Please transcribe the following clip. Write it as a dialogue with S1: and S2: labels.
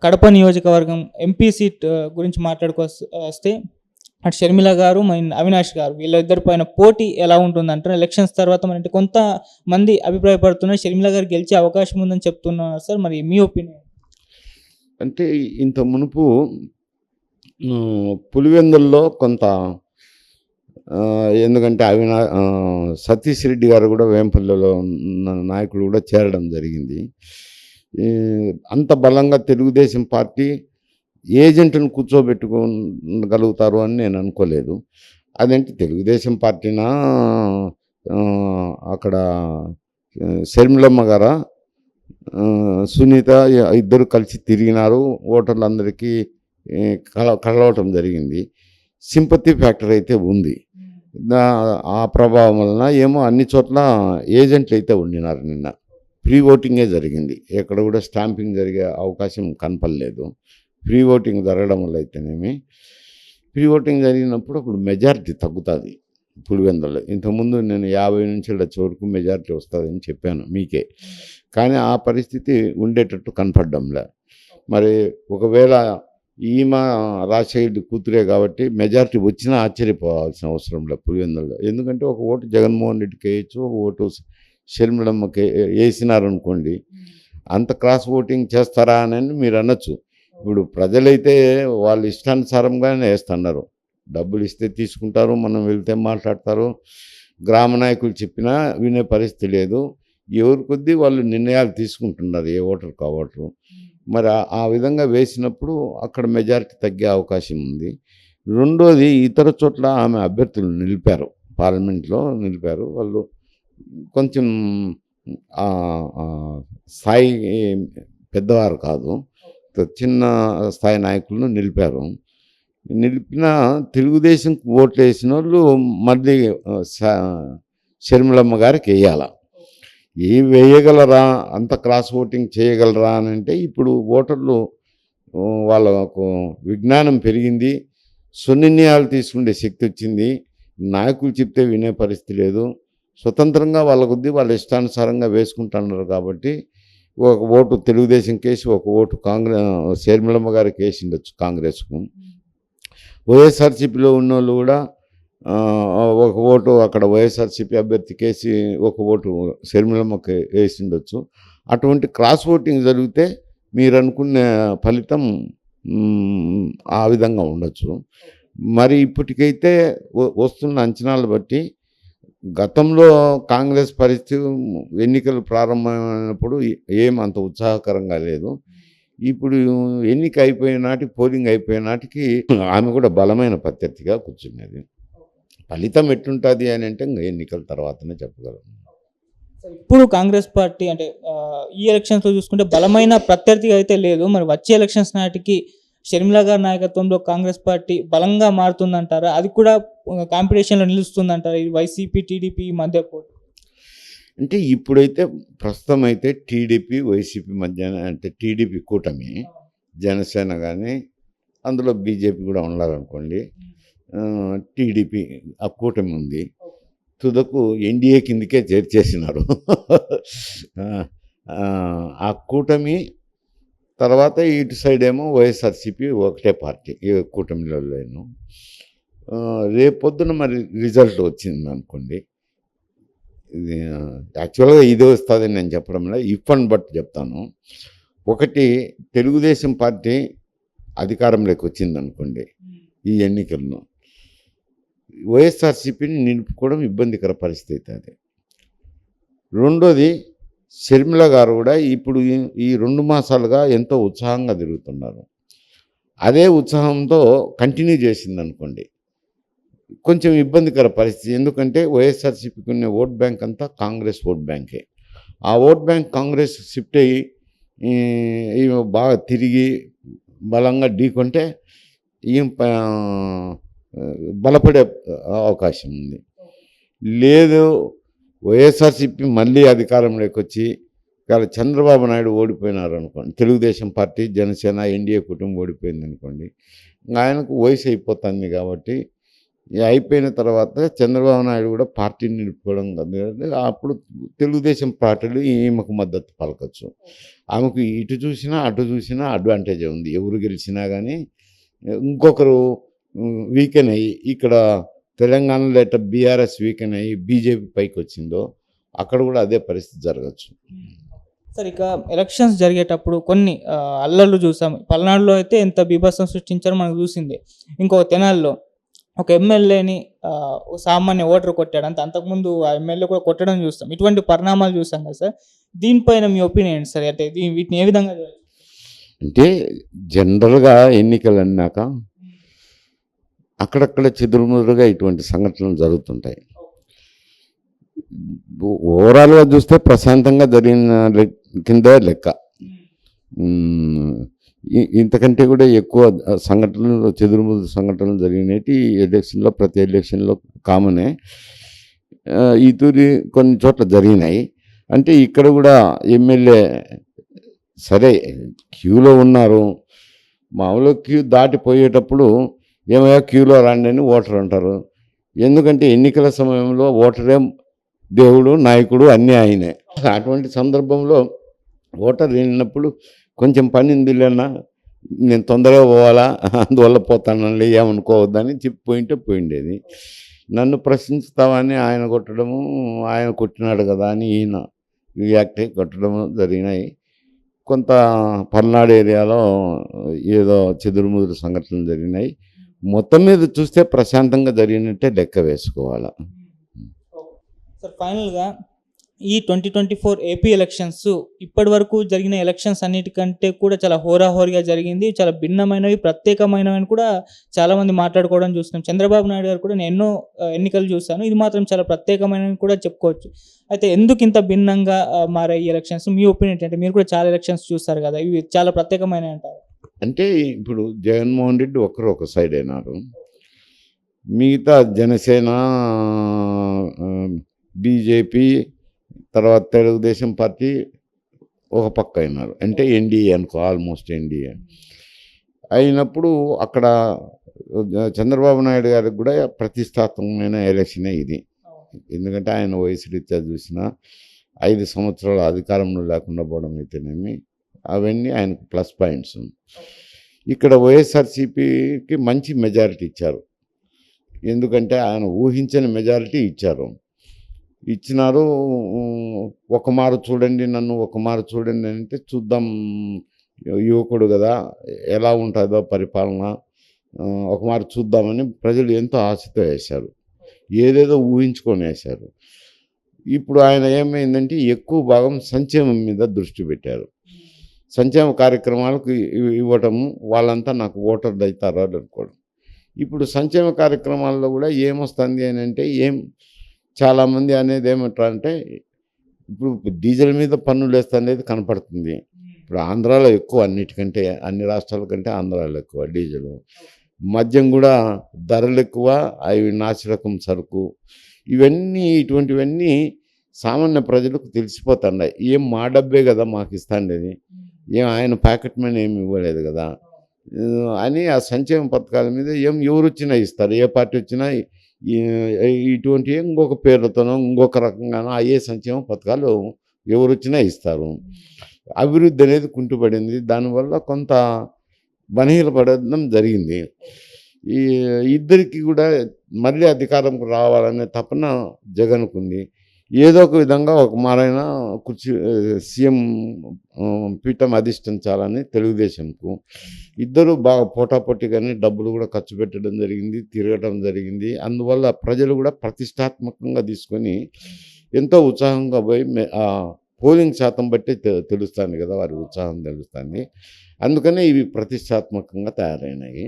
S1: కడప నియోజకవర్గం MP seat గురించి వస్తే అటు షర్మిల గారు అవినాష్ గారు వీళ్ళిద్దరి పైన పోటీ ఎలా ఉంటుందంటారు? ఎలక్షన్స్ తర్వాత అంటే కొంతమంది అభిప్రాయపడుతున్నారు షర్మిల గారు గెలిచే అవకాశం ఉందని చెప్తున్నారు సార్. మరి మీ ఒపీనియన్?
S2: అంటే ఇంత మునుపు పులివెందుల్లో కొంత ఎందుకంటే సతీష్ రెడ్డి గారు కూడా వేంపల్లిలో ఉన్న నాయకులు కూడా చేరడం జరిగింది. అంత బలంగా తెలుగుదేశం పార్టీ ఏజెంట్ను కూర్చోబెట్టుకోగలుగుతారు అని నేను అనుకోలేదు. అదేంటి తెలుగుదేశం పార్టీనా అక్కడ షర్మిలమ్మ గారా సునీత ఇద్దరు కలిసి తిరిగినారు, ఓటర్లందరికీ కలవటం జరిగింది. సింపతి ఫ్యాక్టర్ అయితే ఉంది. ఆ ప్రభావం వలన ఏమో అన్ని చోట్ల ఏజెంట్లు అయితే ఉండినారు. నిన్న ప్రీ ఓటింగే జరిగింది, ఎక్కడ కూడా స్టాంపింగ్ జరిగే అవకాశం కనపడలేదు. ప్రీ ఓటింగ్ జరగడం వల్ల అయితేనేమి ప్రీ ఓటింగ్ జరిగినప్పుడు అప్పుడు మెజారిటీ తగ్గుతుంది పులివెందులో. ఇంతకుముందు నేను 50 నుంచి 100 వరకు మెజారిటీ వస్తుందని చెప్పాను మీకే, కానీ ఆ పరిస్థితి ఉండేటట్టు కనపడడంలే. మరి ఒకవేళ ఈమె రాజశేఖర్ కూతురే కాబట్టి మెజారిటీ వచ్చినా ఆశ్చర్యపోవాల్సిన అవసరం లేదు పులివెందులో. ఎందుకంటే ఒక ఓటు జగన్మోహన్ రెడ్డికి వేయచ్చు, ఒక ఓటు షర్మిలమ్మకి వేసినారనుకోండి, అంత క్రాస్ ఓటింగ్ చేస్తారా అని మీరు అనొచ్చు. ఇప్పుడు ప్రజలైతే వాళ్ళ ఇష్టానుసారంగానే వేస్తున్నారు. డబ్బులు ఇస్తే తీసుకుంటారు, మనం వెళ్తే మాట్లాడతారు. గ్రామ నాయకులు చెప్పినా వినే పరిస్థితి లేదు. ఎవరి కొద్దీ వాళ్ళు నిర్ణయాలు తీసుకుంటున్నారు, ఏ ఓటరు ఆ ఓటరు. మరి ఆ విధంగా వేసినప్పుడు అక్కడ మెజారిటీ తగ్గే అవకాశం ఉంది. రెండోది, ఇతర చోట్ల ఆమె అభ్యర్థులు నిలిపారు, పార్లమెంట్లో నిలిపారు. వాళ్ళు కొంచెం స్థాయి పెద్దవారు కాదు, చిన్న స్థాయి నాయకులను నిలిపారు. నిలిపిన తెలుగుదేశం ఓట్లు వేసిన వాళ్ళు మళ్ళీ షర్మిలమ్మ గారికి వేయాల. వేయగలరా, అంత క్రాస్ ఓటింగ్ చేయగలరా అని అంటే ఇప్పుడు ఓటర్లు వాళ్ళకు విజ్ఞానం పెరిగింది, సునిర్ణయాలు తీసుకునే శక్తి వచ్చింది. నాయకులు చెప్తే వినే పరిస్థితి లేదు. స్వతంత్రంగా వాళ్ళ కొద్దీ వాళ్ళ ఇష్టానుసారంగా వేసుకుంటున్నారు. కాబట్టి ఒక ఓటు తెలుగుదేశం కేసి, ఒక ఓటు షర్మిలమ్మ గారికి వేసి ఉండొచ్చు కాంగ్రెస్కు. వైఎస్ఆర్సీపీలో ఉన్న వాళ్ళు కూడా ఒక ఓటు అక్కడ వైఎస్ఆర్సీపీ అభ్యర్థికి వేసి, ఒక ఓటు షర్మిలమ్మకి వేసి ఉండొచ్చు. అటువంటి క్రాస్ ఓటింగ్ జరిగితే మీరు అనుకునే ఫలితం ఆ విధంగా ఉండొచ్చు. మరి ఇప్పటికైతే వస్తున్న అంచనాలు బట్టి గతంలో కాంగ్రెస్ పరిస్థితి ఎన్నికలు ప్రారంభమైనప్పుడు ఏమంత ఉత్సాహకరంగా లేదు. ఇప్పుడు ఎన్నిక అయిపోయిన నాటికి, పోలింగ్ అయిపోయిన నాటికి ఆమె కూడా బలమైన ప్రత్యర్థిగా కూర్చున్నది. ఫలితం ఎట్లుంటుంది అని అంటే ఎన్నికల తర్వాతనే చెప్పగలం.
S1: ఇప్పుడు కాంగ్రెస్ పార్టీ అంటే ఈ ఎలక్షన్స్లో చూసుకుంటే బలమైన ప్రత్యర్థిగా అయితే లేదు. మరి వచ్చే ఎలక్షన్స్ నాటికి షర్మిల గారి నాయకత్వంలో కాంగ్రెస్ పార్టీ బలంగా మారుతుందంటారా? అది కూడా కాంపిటీషన్లో నిలుస్తుందంటారా? ఈ వైసీపీ టీడీపీ మధ్య పోటీ
S2: అంటే ఇప్పుడైతే ప్రస్తుతం అయితే టీడీపీ వైసీపీ మధ్య, అంటే టీడీపీ కూటమి, జనసేన కానీ అందులో బీజేపీ కూడా ఉన్నారనుకోండి, టీడీపీ ఆ కూటమి ఉంది. తుదకు ఎన్డీఏ కిందకే చేర్చేసినారు. ఆ కూటమి తర్వాత ఇటు సైడ్ ఏమో వైఎస్ఆర్సీపీ ఒకటే పార్టీ ఈ కూటమిలో. రేపొద్దున మరి రిజల్ట్ వచ్చింది అనుకోండి, ఇది యాక్చువల్గా ఇదే వస్తుందని నేను చెప్పడంలో ఇఫ్ అండ్ బట్ చెప్తాను. ఒకటి, తెలుగుదేశం పార్టీ అధికారంలోకి వచ్చింది అనుకోండి ఈ ఎన్నికల్లో, వైఎస్ఆర్సీపీని నిలుపుకోవడం ఇబ్బందికర పరిస్థితి అవుతుంది. రెండోది, షర్మిల గారు కూడా ఇప్పుడు ఈ 2 మాసాలుగా ఎంతో ఉత్సాహంగా తిరుగుతున్నారు. అదే ఉత్సాహంతో కంటిన్యూ చేసిందనుకోండి కొంచెం ఇబ్బందికర పరిస్థితి. ఎందుకంటే వైఎస్ఆర్సీపీకి ఉన్న ఓట్ బ్యాంక్ అంతా కాంగ్రెస్ ఓట్ బ్యాంకే. ఆ ఓట్ బ్యాంక్ కాంగ్రెస్ షిఫ్ట్ అయ్యి ఈమె బాగా తిరిగి బలంగా ఢీకొంటే ఈమె బలపడే అవకాశం ఉంది. లేదు, వైఎస్ఆర్సీపీ మళ్ళీ అధికారంలోకి వచ్చి ఇవాళ చంద్రబాబు నాయుడు ఓడిపోయినారు అనుకోండి, తెలుగుదేశం పార్టీ, జనసేన, ఎన్డీఏ కుటుంబం ఓడిపోయింది అనుకోండి, ఆయనకు వయసు అయిపోతుంది కాబట్టి అయిపోయిన తర్వాత చంద్రబాబు నాయుడు కూడా పార్టీని నిలుపుకోవడం కాదు, అప్పుడు తెలుగుదేశం పార్టీలు ఈమెకు మద్దతు పలకచ్చు. ఆమెకు ఇటు చూసినా అటు చూసినా అడ్వాంటేజ్ ఉంది. ఎవరు గెలిచినా కానీ ఇంకొకరు వీకెన్ అయ్యి ఇక్కడ తెలంగాణలో ఎట్ట బీఆర్ఎస్ వీకెన్ అయ్యి బీజేపీ పైకి వచ్చిందో అక్కడ కూడా అదే పరిస్థితి జరగచ్చు.
S1: సార్ ఇక ఎలక్షన్స్ జరిగేటప్పుడు కొన్ని అల్లర్లు చూసాం. పల్నాడులో అయితే ఎంత బీభత్సం సృష్టించారో మనకు చూసింది. ఇంకో తెనాలిలో ఒక ఎమ్మెల్యేని సామాన్య ఓటర్ కొట్టాడు. అంతకుముందు ఆ ఎమ్మెల్యే కూడా కొట్టడం చూస్తాం. ఇటువంటి పరిణామాలు చూసాం కదా సార్. దీనిపైన మీ ఒపీనియన్ సార్, అంటే వీటిని ఏ విధంగా చూడాలి?
S2: అంటే జనరల్గా ఎన్నికలు అన్నాక అక్కడక్కడ చెదురుముదురుగా ఇటువంటి సంఘటనలు జరుగుతుంటాయి. ఓవరాల్గా చూస్తే ప్రశాంతంగా జరిగిన కింద లెక్క. ఇంతకంటే కూడా ఎక్కువ సంఘటనలు, చెదురుముదురు సంఘటనలు జరిగినవి ఎలక్షన్లో, ప్రతి ఎలక్షన్లో కామనే. ఈ తూరి కొన్ని చోట్ల జరిగినాయి. అంటే ఇక్కడ కూడా ఎమ్మెల్యే సరే క్యూలో ఉన్నారు, మామూలుగా క్యూ దాటిపోయేటప్పుడు ఏమయ్యా క్యూలో రండి అని ఓటర్ అంటారు. ఎందుకంటే ఎన్నికల సమయంలో ఓటరే దేవుడు, నాయకుడు అన్నీ ఆయనే. అటువంటి సందర్భంలో ఓటర్ వెళ్ళినప్పుడు కొంచెం పని ఉంది లేనా, నేను తొందరగా పోవాలా, అందువల్ల పోతానండి ఏమనుకోవద్దని చెప్పి పోయిండేది. నన్ను ప్రశ్నిస్తామని ఆయన కొట్టడము, ఆయన కొట్టినాడు కదా అని ఈయన రియాక్ట్ అయ్యి కొట్టడము జరిగినాయి. కొంత పల్నాడు ఏరియాలో ఏదో చెదురుముదురు సంఘటనలు జరిగినాయి. మొత్తం మీద చూస్తే ప్రశాంతంగా జరిగినట్టే లెక్క వేసుకోవాలి.
S1: సార్ ఫైనల్గా ఈ 2024 ఏపీ ఎలక్షన్స్ ఇప్పటి వరకు జరిగిన ఎలక్షన్స్ అన్నిటికంటే కూడా చాలా హోరాహోరీగా జరిగింది. చాలా భిన్నమైనవి, ప్రత్యేకమైనవి అని కూడా చాలామంది మాట్లాడుకోవడం చూస్తున్నాం. చంద్రబాబు నాయుడు గారు కూడా నేను ఎన్నో ఎన్నికలు చూశాను, ఇది మాత్రం చాలా ప్రత్యేకమైనవి కూడా చెప్పుకోవచ్చు. అయితే ఎందుకు ఇంత భిన్నంగా మారాయి ఈ ఎలక్షన్స్? మీ ఒపీనియన్ అంటే, మీరు కూడా చాలా ఎలక్షన్స్ చూస్తారు కదా, ఇవి చాలా ప్రత్యేకమైనవి అంటారు?
S2: అంటే ఇప్పుడు జగన్మోహన్ రెడ్డి ఒక సైడ్ అయినారు, మిగతా జనసేన, బీజేపీ, తర్వాత తెలుగుదేశం పార్టీ ఒక పక్క అయినారు. అంటే ఎన్డీఏ అనుకో, ఆల్మోస్ట్ ఎన్డీఏ అయినప్పుడు అక్కడ చంద్రబాబు నాయుడు గారికి కూడా ప్రతిష్టాత్మకమైన ఎలక్షనే ఇది. ఎందుకంటే ఆయన వయసు రీత్యా చూసిన 5 సంవత్సరాల అధికారంలో లేకుండా పోవడం అయితేనేమి, అవన్నీ ఆయనకు ప్లస్ పాయింట్స్. ఇక్కడ వైఎస్ఆర్సీపీకి మంచి మెజారిటీ ఇచ్చారు. ఎందుకంటే ఆయన ఊహించని మెజారిటీ ఇచ్చినారు. ఒక మారు చూడండి, నన్ను ఒక మారు చూడండి అంటే చూద్దాం, యువకుడు కదా ఎలా ఉంటుందో పరిపాలన, ఒక మారు చూద్దామని ప్రజలు ఎంతో ఆశతో వేశారు, ఏదేదో ఊహించుకొని వేశారు. ఇప్పుడు ఆయన ఏమైందంటే ఎక్కువ భాగం సంక్షేమం మీద దృష్టి పెట్టారు. సంక్షేమ కార్యక్రమాలకు ఇవ్వటము, వాళ్ళంతా నాకు ఓటర్లు అవుతారు అని అనుకోవడం. ఇప్పుడు సంక్షేమ కార్యక్రమాల్లో కూడా ఏమొస్తుంది అని అంటే, చాలామంది అనేది ఏమంటారంటే, ఇప్పుడు డీజిల్ మీద పన్నులు వేస్తనేది కనపడుతుంది. ఇప్పుడు ఆంధ్రాలో ఎక్కువ, అన్నిటికంటే అన్ని రాష్ట్రాల కంటే ఆంధ్రాలో ఎక్కువ డీజిల్. మద్యం కూడా ధరలు ఎక్కువ, అవి నాసిరకం సరుకు, ఇటువంటివన్నీ సామాన్య ప్రజలకు తెలిసిపోతున్నాయి. మా డబ్బే కదా మాకు ఇస్తాండేది, ఆయన ప్యాకెట్ మనీ ఏమి ఇవ్వలేదు కదా అని ఆ సంక్షేమ పథకాల మీద ఎవరు వచ్చినా ఇస్తారు, ఏ పార్టీ వచ్చినా ఇటువంటి ఇంకొక పేర్లతోనో ఇంకొక రకంగానో అయ్యే సంక్షేమ పథకాలు ఎవరు వచ్చినా ఇస్తారు. అభివృద్ధి అనేది కుంటుపడింది, దానివల్ల కొంత బలహీనపడడం జరిగింది. ఇద్దరికి కూడా మళ్ళీ అధికారంకు రావాలనే తపన జగన్కుంది. ఏదో ఒక విధంగా ఒక మారైనా సీఎం పీఠం అధిష్ఠించాలని తెలుగుదేశంకు. ఇద్దరు బాగా పోటాపోటీగానే డబ్బులు కూడా ఖర్చు పెట్టడం జరిగింది, తిరగడం జరిగింది. అందువల్ల ప్రజలు కూడా ప్రతిష్టాత్మకంగా తీసుకొని ఎంతో ఉత్సాహంగా పోయి పోలింగ్ శాతం బట్టి తెలుస్తుంది కదా, వారి ఉత్సాహం తెలుస్తుంది. అందుకనే ఇవి ప్రతిష్టాత్మకంగా తయారైనాయి.